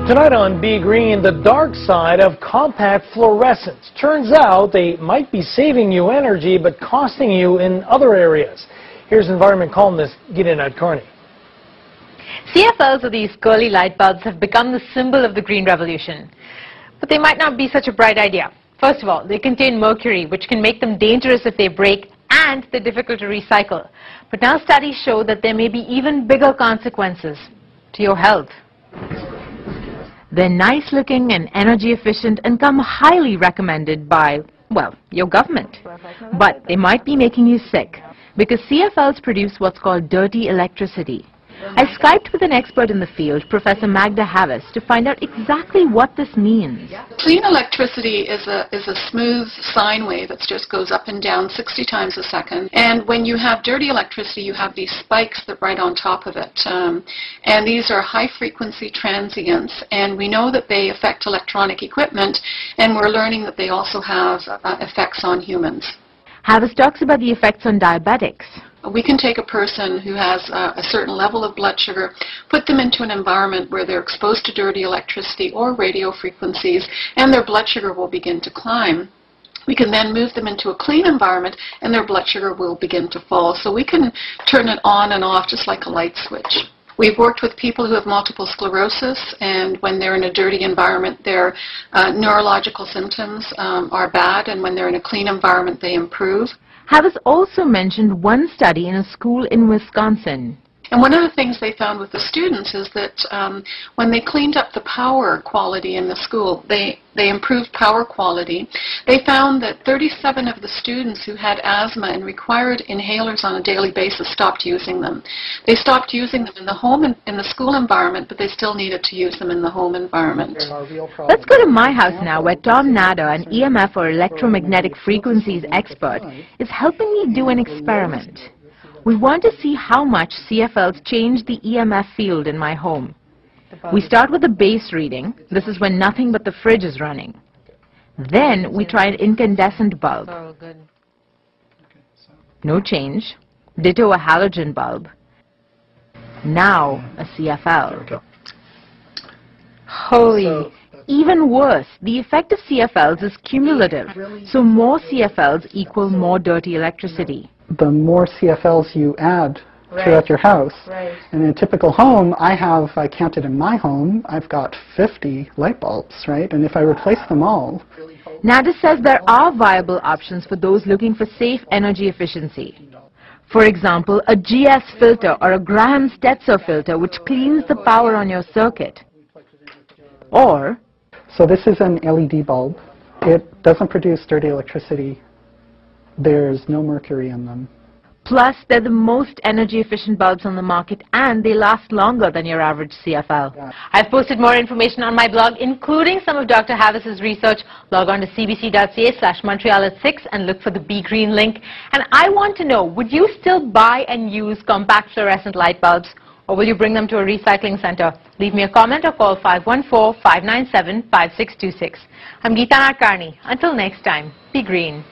Tonight on Be Green, the dark side of compact fluorescents. Turns out they might be saving you energy but costing you in other areas. Here's environment columnist Gideon Carney. CFLs, or these curly light bulbs, have become the symbol of the green revolution. But they might not be such a bright idea. First of all, they contain mercury, which can make them dangerous if they break, and they're difficult to recycle. But now studies show that there may be even bigger consequences to your health. They're nice looking and energy efficient and come highly recommended by, well, your government. But they might be making you sick because CFLs produce what's called dirty electricity. I Skyped with an expert in the field, Professor Magda Havis, to find out exactly what this means. Clean electricity is a smooth sine wave that just goes up and down 60 times a second. And when you have dirty electricity, you have these spikes that right on top of it. And these are high-frequency transients, and we know that they affect electronic equipment, and we're learning that they also have effects on humans. Havis talks about the effects on diabetics. We can take a person who has a certain level of blood sugar, put them into an environment where they're exposed to dirty electricity or radio frequencies, and their blood sugar will begin to climb. We can then move them into a clean environment, and their blood sugar will begin to fall. So we can turn it on and off just like a light switch. We've worked with people who have multiple sclerosis, and when they're in a dirty environment, their neurological symptoms are bad, and when they're in a clean environment, they improve. Havis also mentioned one study in a school in Wisconsin. And one of the things they found with the students is that when they cleaned up the power quality in the school, they improved power quality. They found that 37 of the students who had asthma and required inhalers on a daily basis stopped using them. They stopped using them in the home and in the school environment, but they still needed to use them in the home environment. Let's go to my house now, where Tom Nader, an EMF or electromagnetic frequencies expert, is helping me do an experiment. We want to see how much CFLs change the EMF field in my home. We start with the base reading. This is when nothing but the fridge is running. Then we try an incandescent bulb. No change. Ditto a halogen bulb. Now a CFL. Holy, even worse, the effect of CFLs is cumulative. So more CFLs equal more dirty electricity. The more CFLs you add throughout your house. And in a typical home, I counted in my home, I've got 50 light bulbs, right? And if I replace them all... Nader says there are viable options for those looking for safe energy efficiency. For example, a GS filter or a Graham-Stetzer filter which cleans the power on your circuit. Or... So this is an LED bulb. It doesn't produce dirty electricity. There's no mercury in them. Plus, they're the most energy-efficient bulbs on the market, and they last longer than your average CFL. Yeah. I've posted more information on my blog, including some of Dr. Havis's research. Log on to cbc.ca/Montreal@6 and look for the Be Green link. And I want to know, would you still buy and use compact fluorescent light bulbs, or will you bring them to a recycling center? Leave me a comment or call 514-597-5626. I'm Gideon Carney. Until next time, be green.